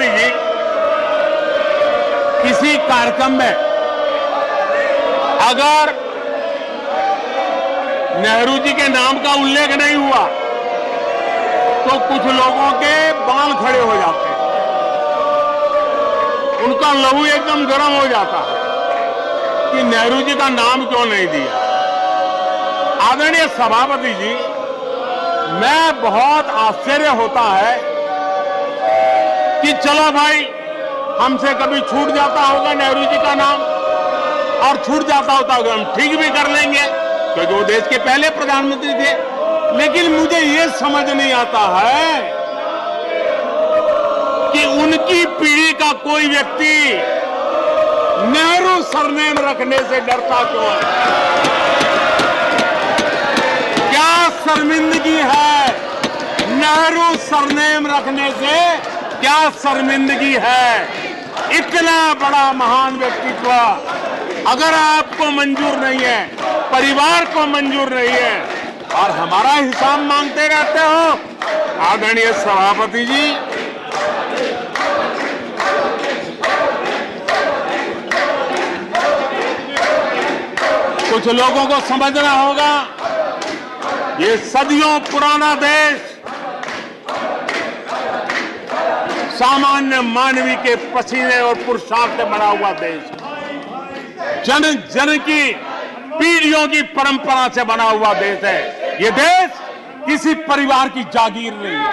सभापति जी, किसी कार्यक्रम में अगर नेहरू जी के नाम का उल्लेख नहीं हुआ तो कुछ लोगों के बाल खड़े हो जाते हैं, उनका लहू एकदम गर्म हो जाता है कि नेहरू जी का नाम क्यों नहीं दिया। आदरणीय सभापति जी, मैं बहुत आश्चर्य होता है कि चलो भाई, हमसे कभी छूट जाता होगा नेहरू जी का नाम, और छूट जाता होता होगा हम ठीक भी कर लेंगे क्योंकि वो देश के पहले प्रधानमंत्री थे। लेकिन मुझे ये समझ नहीं आता है कि उनकी पीढ़ी का कोई व्यक्ति नेहरू सरनेम रखने से डरता क्यों है। क्या शर्मिंदगी है नेहरू सरनेम रखने से, क्या शर्मिंदगी है। इतना बड़ा महान व्यक्तित्व अगर आपको मंजूर नहीं है, परिवार को मंजूर नहीं है, और हमारा हिसाब मांगते रहते हो। आदरणीय सभापति जी, कुछ लोगों को समझना होगा, ये सदियों पुराना देश सामान्य मानवी के पसीने और पुरुषार्थ से बना हुआ देश, जन जन की पीढ़ियों की परंपरा से बना हुआ देश है। ये देश किसी परिवार की जागीर नहीं है।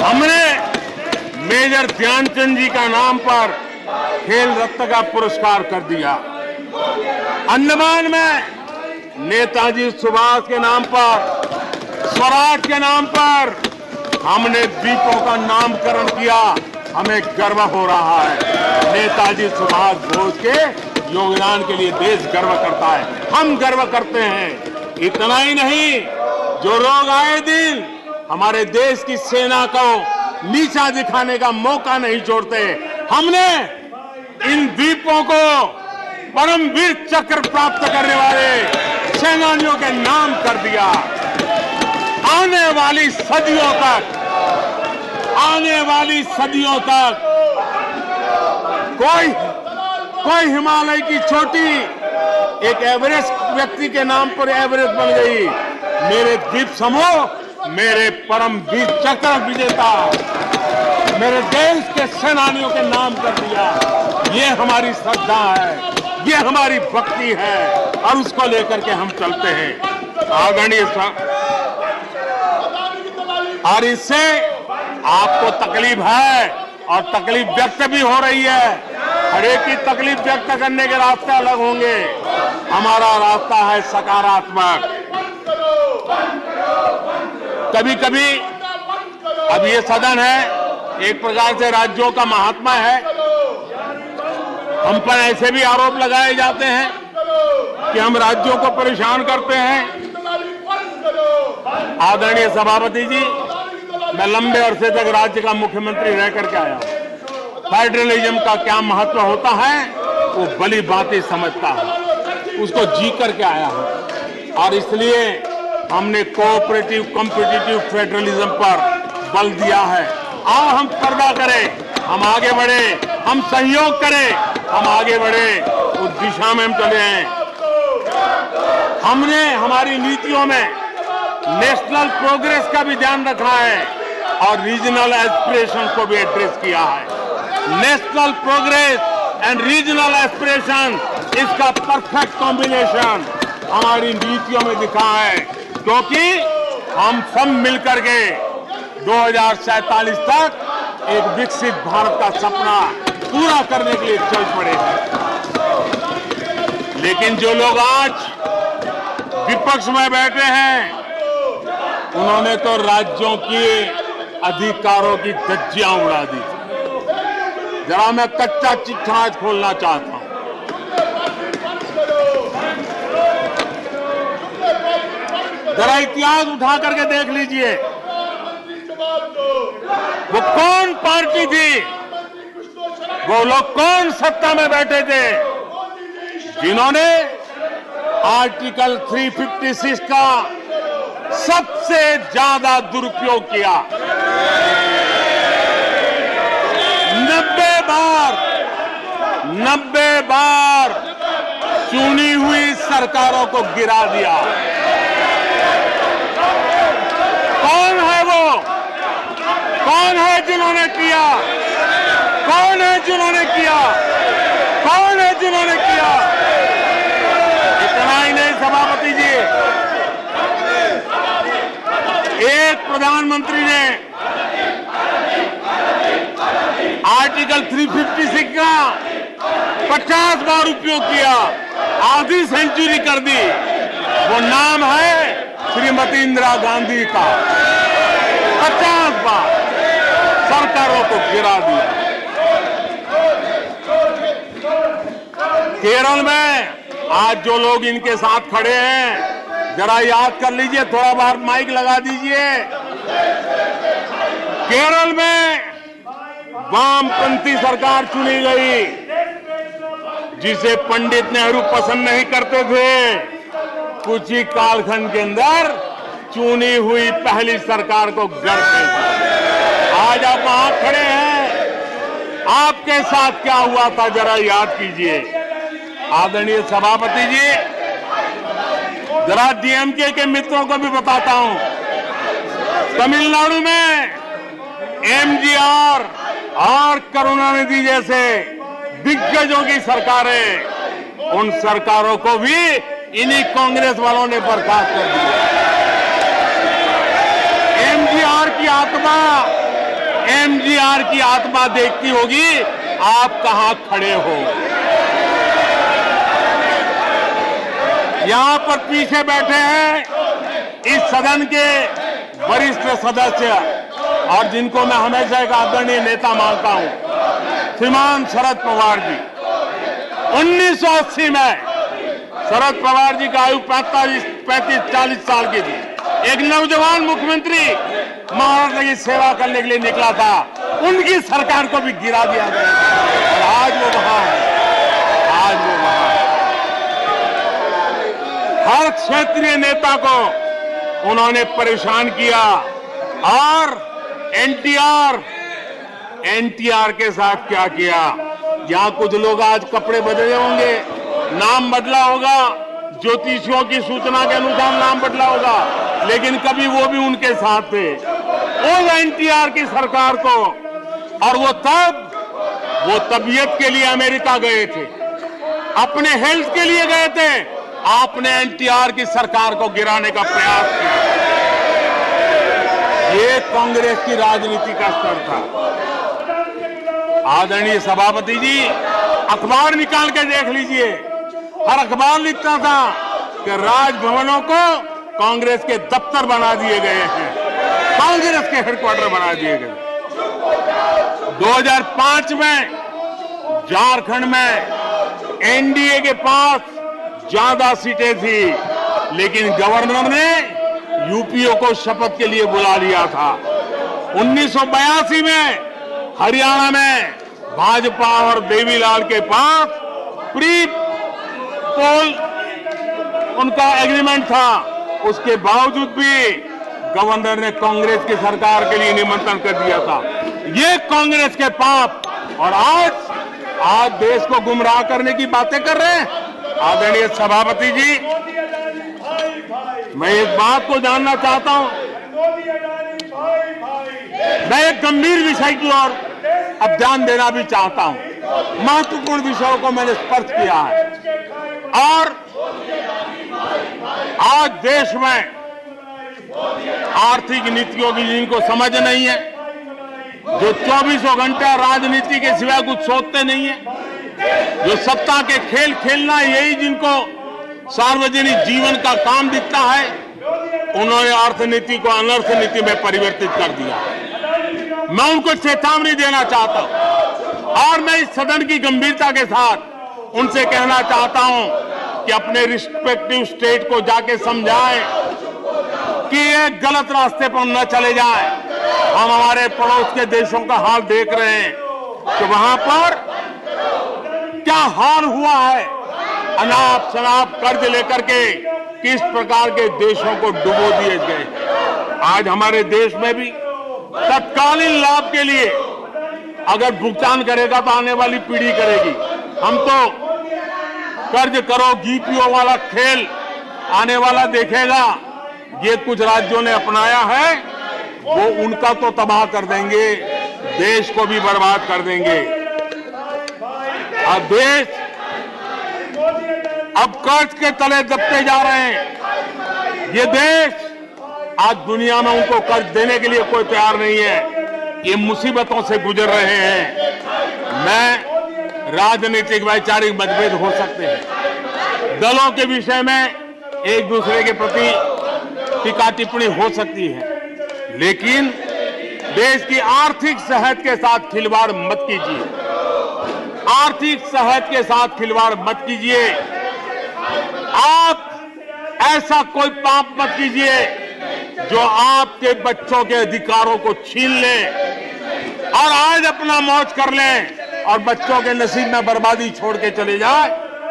हमने मेजर ध्यानचंद जी का नाम पर खेल रत्न का पुरस्कार कर दिया। अंडमान में नेताजी सुभाष के नाम पर, स्वराज के नाम पर हमने द्वीपों का नामकरण किया। हमें गर्व हो रहा है। नेताजी सुभाष बोस के योगदान के लिए देश गर्व करता है, हम गर्व करते हैं। इतना ही नहीं, जो लोग आए दिन हमारे देश की सेना को नीचा दिखाने का मौका नहीं छोड़ते, हमने इन द्वीपों को परमवीर चक्र प्राप्त करने वाले सेनानियों के नाम कर दिया। आने वाली सदियों तक कोई हिमालय की चोटी एक एवरेस्ट व्यक्ति के नाम पर एवरेस्ट बन गई। मेरे द्वीप समूह मेरे परमवीर चक्र विजेता, मेरे देश के सेनानियों के नाम कर दिया। ये हमारी श्रद्धा है, ये हमारी भक्ति है, और उसको लेकर के हम चलते हैं। आदरणीय और इससे आपको तकलीफ है और तकलीफ व्यक्त भी हो रही है। हर एक की तकलीफ व्यक्त करने के रास्ते अलग होंगे। हमारा रास्ता है सकारात्मक। कभी कभी, अब ये सदन है, एक प्रकार से राज्यों का महात्मा है, हम पर ऐसे भी आरोप लगाए जाते हैं कि हम राज्यों को परेशान करते हैं। आदरणीय सभापति जी, मैं लंबे अरसे तक राज्य का मुख्यमंत्री रह करके आया हूं। फेडरलिज्म का क्या महत्व होता है वो भली भांति समझता है, उसको जी करके आया हूं, और इसलिए हमने कोऑपरेटिव कॉम्पिटिटिव फेडरलिज्म पर बल दिया है। आओ हम पर्दा करें, हम आगे बढ़े, हम सहयोग करें, हम आगे बढ़े, उस दिशा में हम चले हैं। हमने हमारी नीतियों में नेशनल प्रोग्रेस का भी ध्यान रखा है और रीजनल एस्पिरेशन को भी एड्रेस किया है। National progress and regional aspiration, इसका परफेक्ट कॉम्बिनेशन हमारी नीतियों में दिखा है, क्योंकि हम सब मिलकर के 2047 तक एक विकसित भारत का सपना पूरा करने के लिए चल पड़े हैं। लेकिन जो लोग आज विपक्ष में बैठे हैं, उन्होंने तो राज्यों के अधिकारों की धज्जियां उड़ा दी। जरा मैं कच्चा चिट्ठा आज खोलना चाहता हूं। जरा इतिहास उठा करके देख लीजिए, वो कौन पार्टी थी, वो लोग कौन सत्ता में बैठे थे जिन्होंने आर्टिकल 356 का सबसे ज्यादा दुरुपयोग किया। 90 बार चुनी हुई सरकारों को गिरा दिया। कौन है वो? कौन है जिन्होंने किया? कौन है जिन्होंने किया? कौन है जिन्होंने किया? इतना ही नहीं सभापति जी, एक प्रधानमंत्री ने आर्टिकल 356 का 50 बार उपयोग किया, आधी सेंचुरी कर दी। वो नाम है श्रीमती इंदिरा गांधी का। 50 बार सरकारों को गिरा दिया। केरल में आज जो लोग इनके साथ खड़े हैं, जरा याद कर लीजिए, थोड़ा बार माइक लगा दीजिए। केरल में वामपंथी सरकार चुनी गई, जिसे पंडित नेहरू पसंद नहीं करते थे। कुछ ही कालखंड के अंदर चुनी हुई पहली सरकार को गढ़ते थे। आज आप वहां खड़े हैं, आपके साथ क्या हुआ था जरा याद कीजिए। आदरणीय सभापति जी, जरा डीएमके के मित्रों को भी बताता हूं, तमिलनाडु में एमजीआर और करुणानिधि जैसे दिग्गजों की सरकारें, उन सरकारों को भी इन्हीं कांग्रेस वालों ने बर्खास्त कर दिया। एमजीआर की आत्मा देखती होगी आप कहां खड़े हो। यहां पर पीछे बैठे हैं इस सदन के वरिष्ठ सदस्य और जिनको मैं हमेशा एक आदरणीय नेता मानता हूं, श्रीमान शरद पवार जी। 1980 में शरद पवार जी का आयु 35-40 साल की थी। एक नौजवान मुख्यमंत्री महाराष्ट्र की सेवा करने के लिए निकला था, उनकी सरकार को भी गिरा दिया गया और आज वो वहां है। आज वो वहां है। हर क्षेत्रीय नेता को उन्होंने परेशान किया और एनटीआर के साथ क्या किया। यहां कुछ लोग आज कपड़े बदले होंगे, नाम बदला होगा, ज्योतिषियों की सूचना के अनुसार नाम बदला होगा, लेकिन कभी वो भी उनके साथ थे। उस एनटीआर की सरकार को, और वो तबीयत के लिए अमेरिका गए थे, अपने हेल्थ के लिए गए थे। आपने एनटीआर की सरकार को गिराने का प्रयास किया। ये कांग्रेस की राजनीति का स्तर था। आदरणीय सभापति जी, अखबार निकाल के देख लीजिए, हर अखबार लिखता था कि राजभवनों को कांग्रेस के दफ्तर बना दिए गए हैं, कांग्रेस के हेडक्वार्टर बना दिए गए। 2005 में झारखंड में एनडीए के पास ज्यादा सीटें थी, लेकिन गवर्नर ने यूपीओ को शपथ के लिए बुला लिया था। 1982 में हरियाणा में भाजपा और देवीलाल के पास प्री पोल उनका एग्रीमेंट था, उसके बावजूद भी गवर्नर ने कांग्रेस की सरकार के लिए निमंत्रण कर दिया था। ये कांग्रेस के पाप, और आज देश को गुमराह करने की बातें कर रहे हैं। आदरणीय सभापति जी, मैं एक बात को जानना चाहता हूं, मैं एक गंभीर विषय की ओर अब ध्यान देना भी चाहता हूं। महत्वपूर्ण विषयों को मैंने स्पर्श किया है और आज देश में आर्थिक नीतियों की जिनको समझ नहीं है, जो 24 घंटा राजनीति के सिवाय कुछ सोचते नहीं है, जो सत्ता के खेल खेलना यही जिनको सार्वजनिक जीवन का काम दिखता है, उन्होंने अर्थनीति को अनर्थ नीति में परिवर्तित कर दिया। मैं उनको चेतावनी देना चाहता हूं और मैं इस सदन की गंभीरता के साथ उनसे कहना चाहता हूं कि अपने रिस्पेक्टिव स्टेट को जाके समझाएं कि ये गलत रास्ते पर न चले जाएं। हम हमारे पड़ोस के देशों का हाल देख रहे हैं कि वहां पर क्या हाल हुआ है। अनाप शनाप कर्ज लेकर के किस प्रकार के देशों को डुबो दिए गए। आज हमारे देश में भी तत्कालीन लाभ के लिए अगर भुगतान करेगा तो आने वाली पीढ़ी करेगी। हम तो कर्ज करो गीपियों वाला खेल आने वाला देखेगा। ये कुछ राज्यों ने अपनाया है, वो उनका तो तबाह कर देंगे, देश को भी बर्बाद कर देंगे। अब देश अब कर्ज के तले दबते जा रहे हैं। ये देश आज दुनिया में उनको कर्ज देने के लिए कोई तैयार नहीं है। ये मुसीबतों से गुजर रहे हैं। मैं राजनीतिक वैचारिक मतभेद हो सकते हैं, दलों के विषय में एक दूसरे के प्रति टीका टिप्पणी हो सकती है, लेकिन देश की आर्थिक सेहत के साथ खिलवाड़ मत कीजिए। आर्थिक सेहत के साथ खिलवाड़ मत कीजिए। आप ऐसा कोई पाप मत कीजिए जो आपके बच्चों के अधिकारों को छीन ले और आज अपना मौज कर लें और बच्चों के नसीब में बर्बादी छोड़ के चले जाए।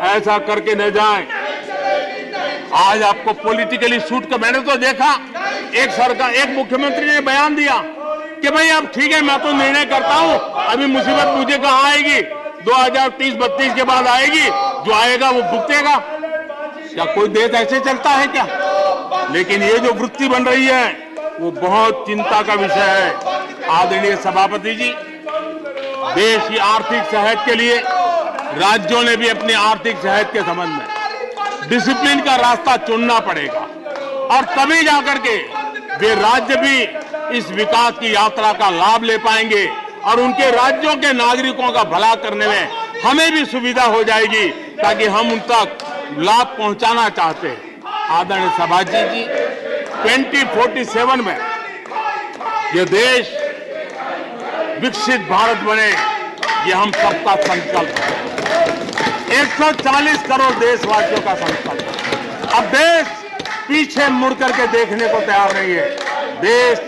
ऐसा करके न जाए। आज आपको पॉलिटिकली सूट कर, मैंने तो देखा एक सरकार, एक मुख्यमंत्री ने बयान दिया कि भाई अब ठीक है, मैं तो निर्णय करता हूं, अभी मुसीबत मुझे कहां आएगी, 2030-32 के बाद आएगी, जो आएगा वो भुगतेगा। क्या कोई देश ऐसे चलता है क्या? लेकिन ये जो वृत्ति बन रही है वो बहुत चिंता का विषय है। आदरणीय सभापति जी, देश की आर्थिक सेहत के लिए राज्यों ने भी अपनी आर्थिक सेहत के संबंध में डिसिप्लिन का रास्ता चुनना पड़ेगा और तभी जाकर के वे राज्य भी इस विकास की यात्रा का लाभ ले पाएंगे और उनके राज्यों के नागरिकों का भला करने में हमें भी सुविधा हो जाएगी, ताकि हम उन तक लाभ पहुंचाना चाहते हैं। आदरणीय सभापति जी, 2047 में ये देश विकसित भारत बने, ये हम सबका संकल्प है। 140 करोड़ देशवासियों का संकल्प है। अब देश पीछे मुड़ करके देखने को तैयार नहीं है। देश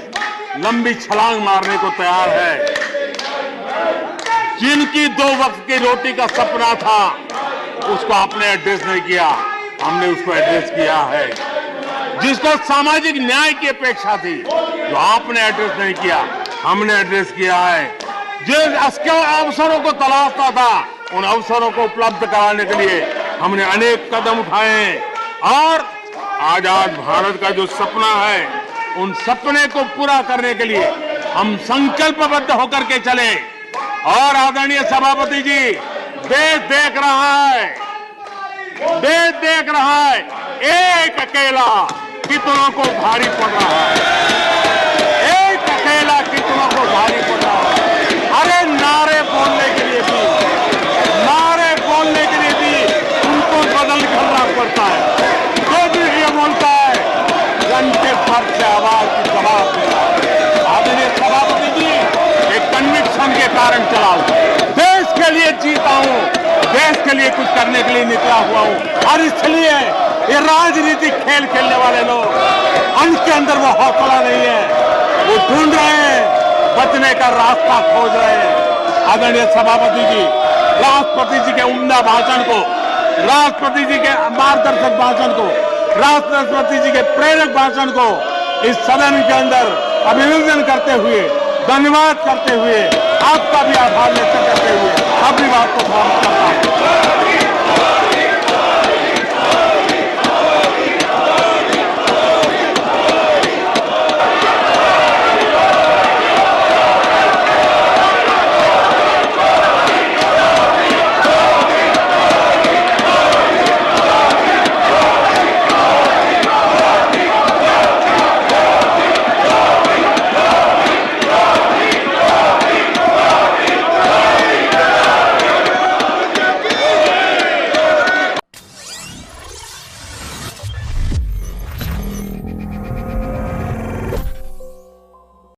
लंबी छलांग मारने को तैयार है। जिनकी 2 वक्त की रोटी का सपना था उसको आपने एड्रेस नहीं किया, हमने उसको एड्रेस किया है। जिसको सामाजिक न्याय की अपेक्षा थी, जो आपने एड्रेस नहीं किया, हमने एड्रेस किया है। जिन अवसरों को तलाशता था, उन अवसरों को उपलब्ध कराने के लिए हमने अनेक कदम उठाए हैं और आजाद भारत का जो सपना है, उन सपने को पूरा करने के लिए हम संकल्पबद्ध होकर के चले। और आदरणीय सभापति जी, देश देख रहा है, देश देख रहा है, एक अकेला कितनों को भारी पड़ रहा है, एक अकेला कितनों को भारी पड़ रहा है। अरे नारे बोलने के लिए भी उनको बदल करना पड़ता है। जो भी ये बोलता है, घंटे भर से आवाज की जवाब दे रहा है। आदरणीय सभापति जी, एक कन्विक्शन के कारण चला हूं, देश के लिए जीता हूं, देश के लिए कुछ करने के लिए निकला हुआ हूं। और इसलिए ये राजनीतिक खेल खेलने वाले लोग, उनके अंदर वो हौसला नहीं है, वो ढूंढ रहे हैं, बचने का रास्ता खोज रहे हैं। आदरणीय सभापति जी, राष्ट्रपति जी के उम्दा भाषण को, राष्ट्रपति जी के मार्गदर्शक भाषण को, राष्ट्रपति जी के प्रेरक भाषण को इस सदन के अंदर अभिनंदन करते हुए, धन्यवाद करते हुए, आपका भी आभार व्यक्त करते हुए अपनी बात को समाप्त करता हूं।